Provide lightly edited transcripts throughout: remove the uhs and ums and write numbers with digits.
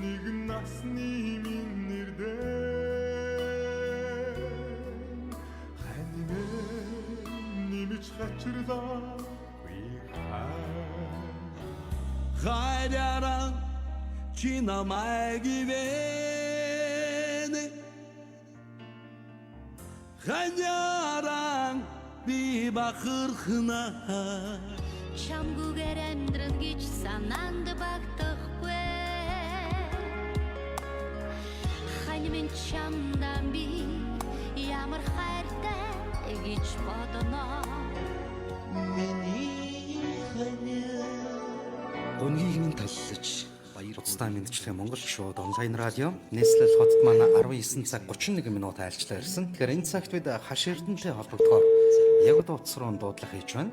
нэгэн насны минэрдэн нэмж хачирлаагүй хайраараа чи намайг ивэн ханяран би бахархнаа Чамгүйгээр амьдран гэж санаанд багтахгүй Хань минь чамдан би ямар хайртай гэж бодно миний ханя Гунгийн таллаж баяр уцтай мэдчлэх Монгол шууд онлайн радио нийслэл хотод манай 19 цаг 31 минут айлчлаа ирсэн. Тэгэхээр энэ цагт бид хаш эрдэнэтэй холбогдохоор яг утас руу дуудлага хийж байна.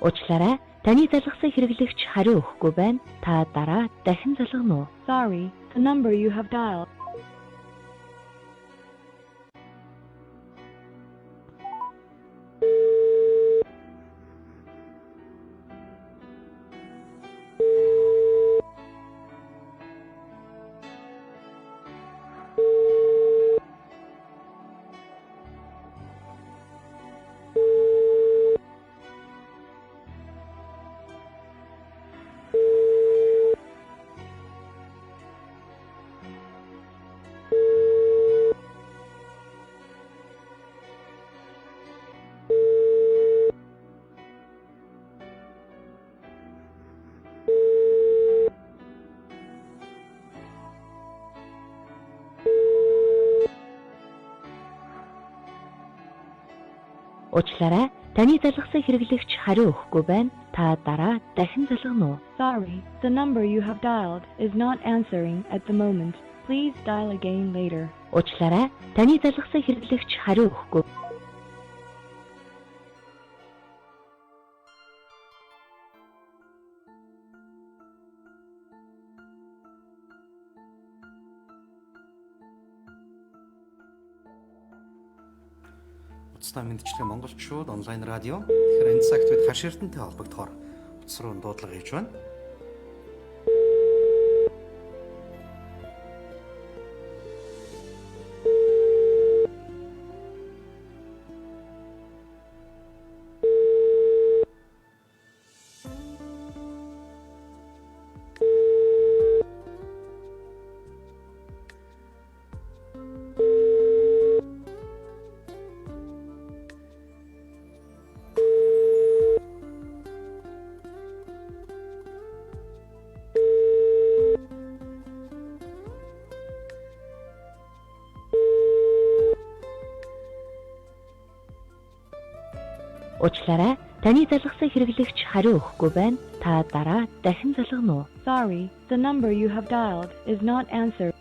Уучлаарай, таны залгасан хэрэглэгч хариу өгөхгүй байна. Та дараа дахин залгана уу? Sorry, the number you have dialed. Уучлаарай, таны залгасан хэрэглэгч хариу өгөхгүй байна. Та дараа дахин залгана уу? Sorry, the number you have dialed is not answering at the moment. Please dial again later. Уучлаарай, таны залгасан хэрэглэгч хариу өгөхгүй. Уцтай мэдчлэх Монгол шууд онлайн радио. Тэгэхээр энэ цагт бид хаш эрдэнэтэй холбогдохоор утас руу дуудлага хийж байна. Уучлаарай, таны залгасан хэрэглэгч хариу өгөхгүй байна. Та дараа дахин залгана уу? Sorry, the number you have dialed is not answered.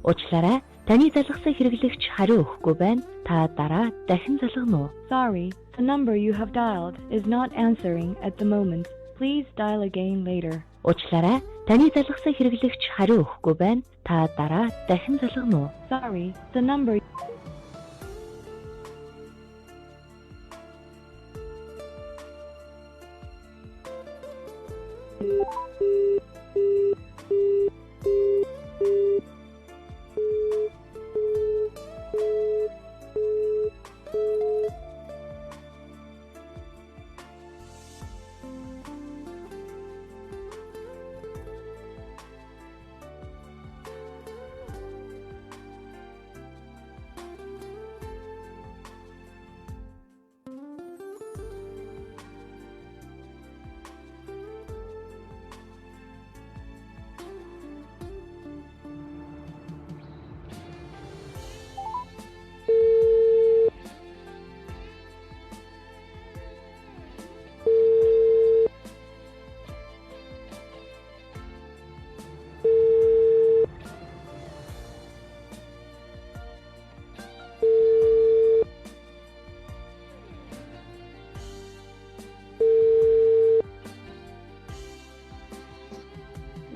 Уучлаарай, Таны залгасан хэрэглэгч хариу өгөхгүй байна. Та дараа дахин залгана уу? Sorry, the number you have dialed is not answering at the moment. Please dial again later. Уучлаарай. Таны залгасан хэрэглэгч хариу өгөхгүй байна. Та дараа дахин залгана уу? Sorry, the number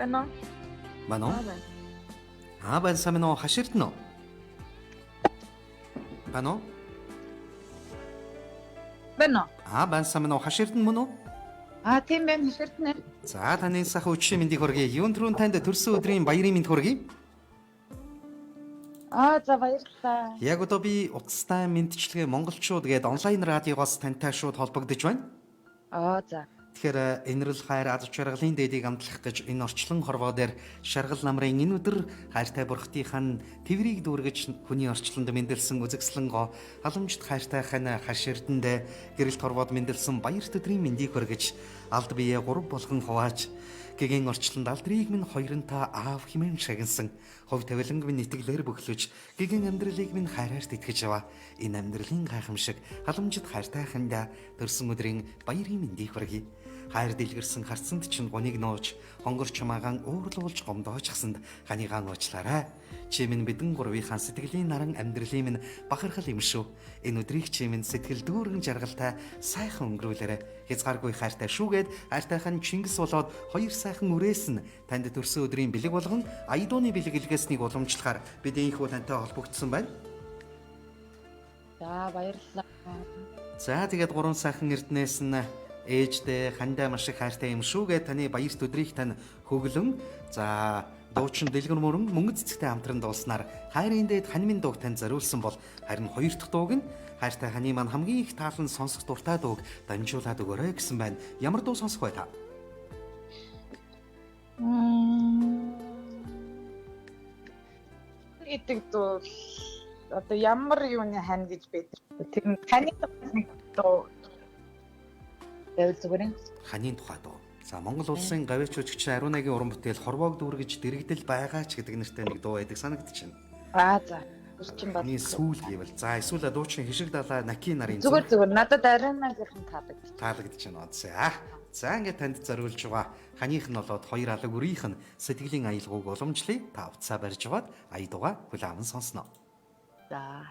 Байна. Байна уу? Байна сайн уу? Хаширдна уу? Байна уу? Байна. Байна сайн уу? Хаширдна мөн үү? Тийм байна. Хаширдна. За таны сайхан өчигний мэндийг хүргэе. Юун түрүүн танд төрсөн өдрийн баярын мэнд хүргэе. За баярлалаа. Яг одоо би утастай мэдчилгээ монголчууд гээд онлайн радиогоос тантай шууд холбогдож байна. За. Тэгэхээр энэрл хайр аз жаргалын дээдийг амтлах гэж энэ орчлон хорвоо дээр шаргал намрын энэ өдөр хайртай бурхтынхаа тэврийг дүүргэж хүний орчлонд мэндэлсэн үзэгслэн гоо халамжт хайртай хань хаширданд гэрэлт хорвоод мэндэлсэн баярт өдрийн мэндийг хүргэж алд бие 3 болгон хувааж гэгийн орчлонд алдрыг минь хоёрынтаа аав химэн шагнасан хов тавиланг минь итгэлээр бөглөж гэгийн амьдралыг минь хайраарт итгэж аваа энэ амьдралын гайхамшиг халамжт хайртай хандаа төрсөн өдрийн баярын мэндийг хүргэе. Хайр дэлгэрсэн харцанд чинь гуниг нууж хонгор чамаагаан уурлуулж гомдоочсанд ханигаан уучлаарай. Чи минь бидэн гурвынхаа сэтгэлийн наран амьдралын минь бахархал юм шүү. Энэ өдрийг чи минь сэтгэл дүүрэн жаргалтай сайхан өнгөрүүлээрэ. Хязгааргүй хайртай шүүгээд хайртайхан Чингис болоод хоёр сайхан үрээс нь танд төрсөн өдрийн бэлэг болгон Айдууны бэлэг илгээснийг уламжлахаар бид ийхүү тантай холбогдсон байна. За баярлалаа. За тэгээд 3 сайхан эрднээс нь ээждээ хандаа маш их хайртай юм шүүгээ таны баярт өдрийг тань хөглөн за дуучин дэлгэр мөрөн мөнгө цэцэгтэй хамтран дуулснаар хайрын дээд ханимын дууг тань зориулсан бол харин хоёр дахь дууг нь хайртай хани маань хамгийн их таалан сонсох дуртай дууг дамжуулаад өгөөрэй гэсэн байна. Ямар дуу сонсох вэ та? Эдэг дуу одоо ямар юуны хань гэж байдаг. Тэр таны нэг дуу зүгээр. Ханийн тухай дуу. За Монгол улсын гавьяач жүжигчин Ариунагийн уран бүтээл хорвоог дүүргэж дэрэгдэл байгаа ч гэдэг нэртэй нэг дуу байдаг санагдчихэв. За. Үрчин бат. Миний сүүл гэвэл за эсвэл дуучин хишиг далаа Наки нарын зүгээр надад Ариунагийнхан таалагдчихэв. За ингээд танд зориулж байгаа ханих нь болоод хоёр алаг өрийнх нь сэтгэлийн аялгауг уламжлая. Та утсаа барьж аваад аядууга хүлээвэн сонсноо. За.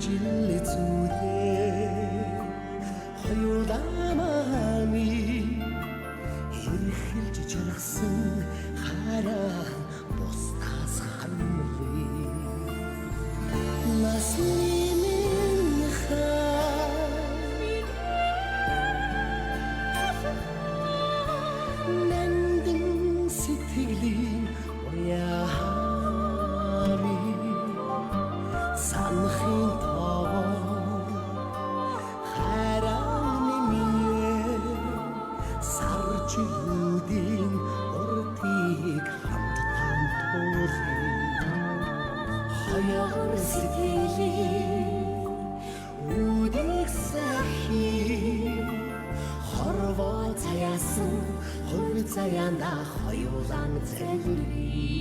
ижил зүдээ хоёуламааны эрхэлж жаргасан хараа бусдаас хамрын насны нандин сэтгэлийн уяами санахын тоо хараны мие саржүүдийн уртыг хамтдаа туулъя хаягаар сэтгэлийн үдик сахи хорвоо цаяасан хувь заяанда хоёулан цэвэрий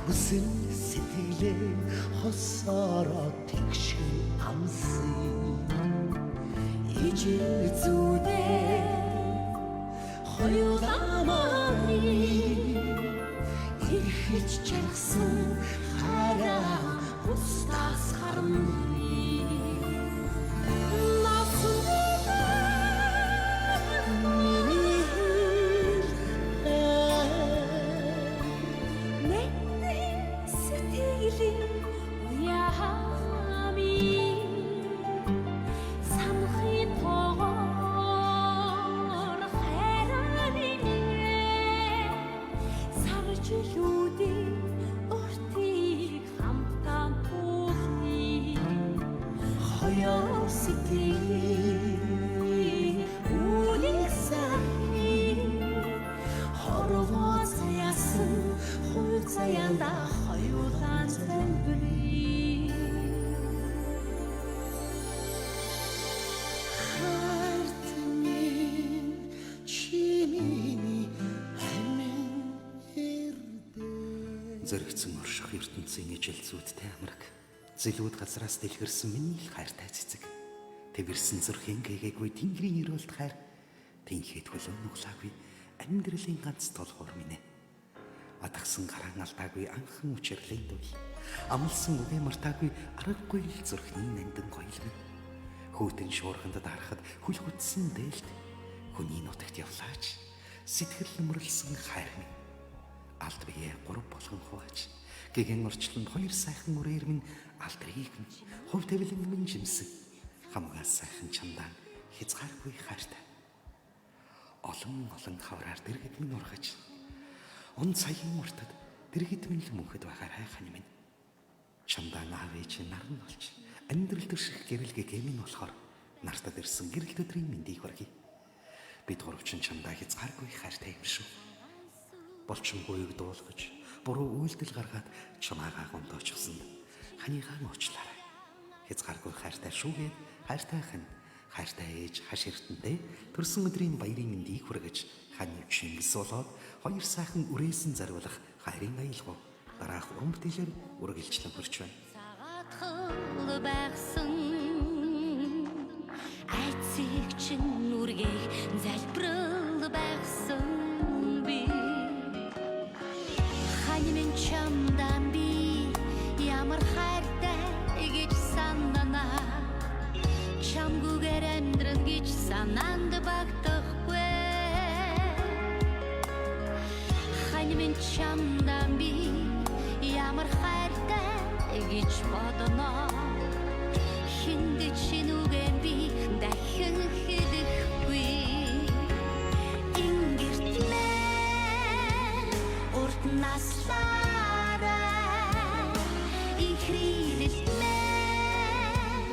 хүсэл сэтгэлээ хосороо тэгшин амсын ижил зүдээ хоёуламааны эрхэж жаргасан хараа бусдаас харамны заяанда хоёулан цэвэрий хартны чиний амин эрдэ Зөргцэн орших ертөнцийн ижил зүйдтэй амраг зэлүүд газраас дэлгэрсэн миний л хайртай цэцэг тэрсэн зүрхийн гээгээгүй тэнгэрийн өрөөлт хайр тэнхэд хөлөө нүглаагүй амьдралын ганц толгуур минь атгсан гараан алдаагүй анхан учирлийн дүүл амлсан үгээ мартаагүй аргагүй л зүрхний нандин гойлгон хүүтэн шуурханд дарахад хүл хүтсэн дээлт хүний нутагт явлаач сэтгэл нөмрөлсөн хайр минь алд бие гурав болгон хувааж гэгэн орчлонд хоёр сайхан үрээр минь алдрыг минь хувь тавилан минь жимсэн хамгаас сайхан чамдаа хязгааргүй хайртай олон хавраар дэргэд минь ургаж он цагийн мөртөд дэргэд минь л мөнхөд байгаар хайхань минь чамдаа аав ээж наран болж амьдрал төрших гэрэл гэгээмин болохоор нартад ирсэн гэрэл өдрийн мэндийг хүргэе бид гуравчин чамдаа хязгааргүй хайртай юм шүү болчингүйг дуулгаж буруу үйлдэл гаргаад чамаагаа гомдоочсон ханийгаа уучлаарай хязгааргүй хайртай шүүгээд хайртай хань хайртай ээж хаш эртэндээ төрсөн өдрийн баярын мэндийг хүргэж хань Чингис болоод хоёр сайхан үрээсэн зариулах хайрын аялгау дараах уран бүтээлээр үргэлжлэн хүрч байна. Цагаатхал байгсан айцыг чин үргээх залбирал байгсан би хань минь чамдан би ямар хайртай гэж сананаа чамгүйгээр амьдран гэж санаанд багтахгүй хань минь чамдан би ямар хайртай гэж бодно хинд чинүгэн би дахин хэлэхгүй ингэрт мэн урт наслаарай ихрилт мэн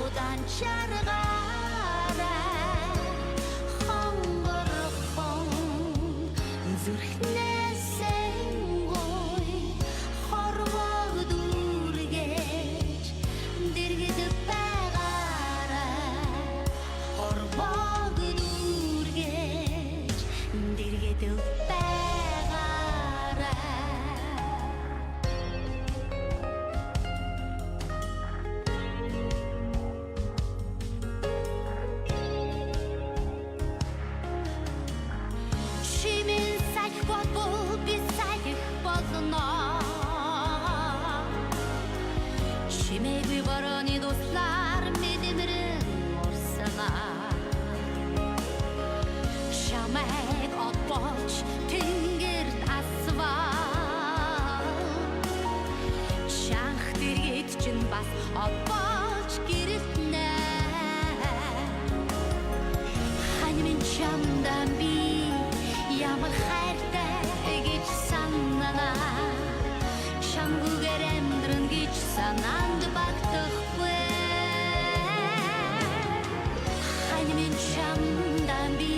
удаан чаргаарай хонгорхон зүрхнээсээ ой хорвог дүргэж дэргэд байгаарай хорвог дүргэж дэргэд байгаарай Чимэн сах бодвол би сахих болно Чимээгүй борооны дуслаар мэдэмрэн урсана Чамайг отболч тэнгэрт асваа Чанх дэргэд чинь бас отболч гэрэлтнэ хань минь чамдан би ямар хайртай гэж санана чамгүйгээр амьдран гэж санаанд багтахгүй хань минь чамдан би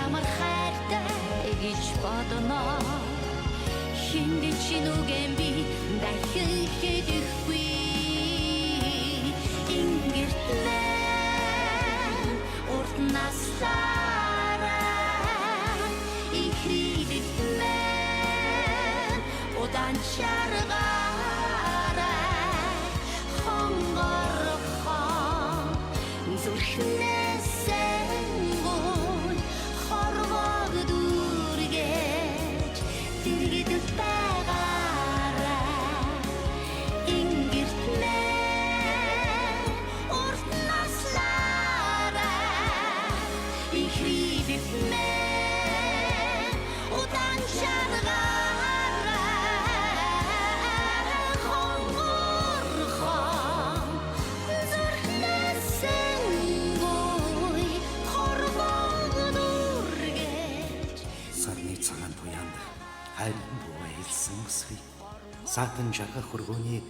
ямар хайртай гэж бодно хинд чинүгэн би дахин хэлэхгүй ингэрт мэн урт наслаарай ихрилт мэн удаан чаргаарай хонгорхон зүрхнээсээ ой хорвог дүргэж дэргэд байгаарай ингэрт мэн урт наслаарай ихрилт мэн удаан чаргаарай хонгорхон зүрхнээсээ ой хорвог дүргэж Сарны цагаан туяанд хайрын буваа хэлсэн өсвий. Саатан жаргах хөргөөний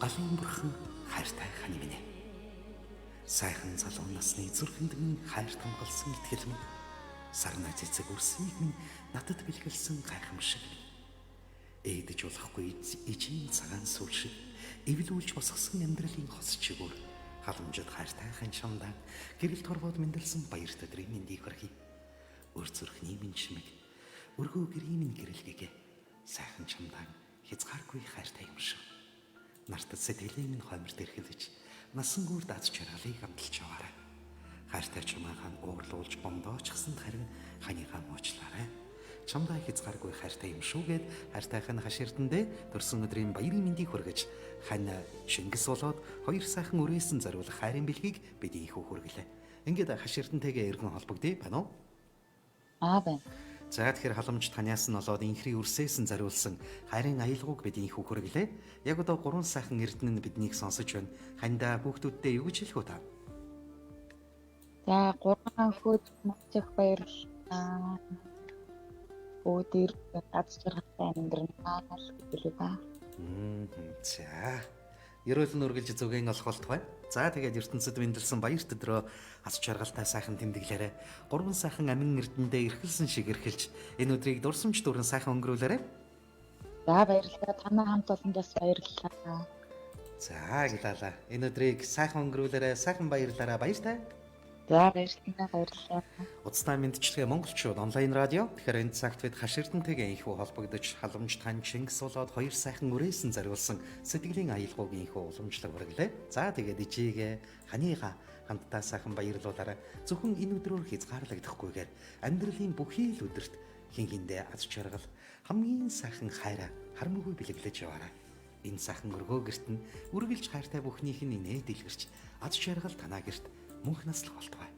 галын бурхан хайртай хань минь. Сайхан залуу насны зүрхэнд минь хайр томголсон итгэл минь. Сарна цэцэг үрсийг минь надад бэлгэлсэн гайхамшиг. Ээдэж болохгүй ижийн цагаан сүр шиг эвлүүлж босгосон амьдралын хос чигүүр халамжид хайртай хань шамдан гэрэл торвоод мэндэлсэн баярт өдрийн мэндийг хүргэе. Өр зүрхний минь чимэг өргөө гэрийн минь гэрэлгэгээ сайхан чамдан хязгааргүй хайртай юм шиг. Нартад сэтгэлийн минь хомирт эрхэлж насан гүр дац чаргалыг амталж яваарай. Хайртай чамаахан уурлуулж бомдоочсон харин ханыгаа муучлаарай. Чамдаа хязгааргүй хайртай юм шүүгээд хайртайхан хаширтандээ төрсөн өдрийн баярын мэндийг хүргэж хань шингэс болоод хоёр сайхан үрээсэн зориулах хайрын бэлгийг бидний хүү хүргэлээ. Ингээд хаширтантэйгээ эргэн холбогдъё байна уу? байна. За тэгэхээр халамж таниас нь олоод инхри үрсээсэн зориулсан хайрын аялгауг бидний хүү хүргэлээ. Яг одоо гурван сайхан эрдэнэ нь биднийг сонсож байна. Хандаа хүүхдүүдтэй юу гэж хэлэх вэ та? За 3 хүүд мөчих баярлалаа. Өдөр гац жаргалтай амьдрнаа гэж хэлээ ба. За. Ерөөл нь үргэлж зүгэн олох болтугай. За тэгээд ертөнцид мэндэлсэн баярт өдрөө аз жаргалтай сайхан тэмдэглээрэй. Гурван сайхан амин эрдэндээ эрхэлсэн шиг эрхэлж энэ өдрийг дурсамж дүүрэн сайхан өнгөрүүлээрэй. За баярлалаа. Танай хамт олондоос баярлалаа. За гэлээ. Энэ өдрийг сайхан өнгөрүүлээрэй. Сайхан баярлалаа. Баяртай. За баярлалаа. Уцтай мэдчилгээ монголчууд онлайн радио. Тэгэхээр энэ цагт бид хаширтантэйгээ инхүү холбогдож халамж тань Чингис болоод хоёр сайхан үрээсэн зориулсан сэтгэлийн аялгауг инхүү уламжлаг хүргэлээ. За тэгээд ижигээ ханыга хамтдаа сайхан баярлуулаарай. Зөвхөн энэ өдрөөр хязгаарлагдахгүйгээр амьдралын бүхий л өдөрт хин хиндээ аз жаргал хамгийн сайхан хайраа харамгүй бэлэглэж яваарай. Энэ сайхан өргөө гэрт нь үргэлж хайртай бүхнийх нь инээ дэлгэрч аз жаргал танаа гэрт мөнх наслах болтугай.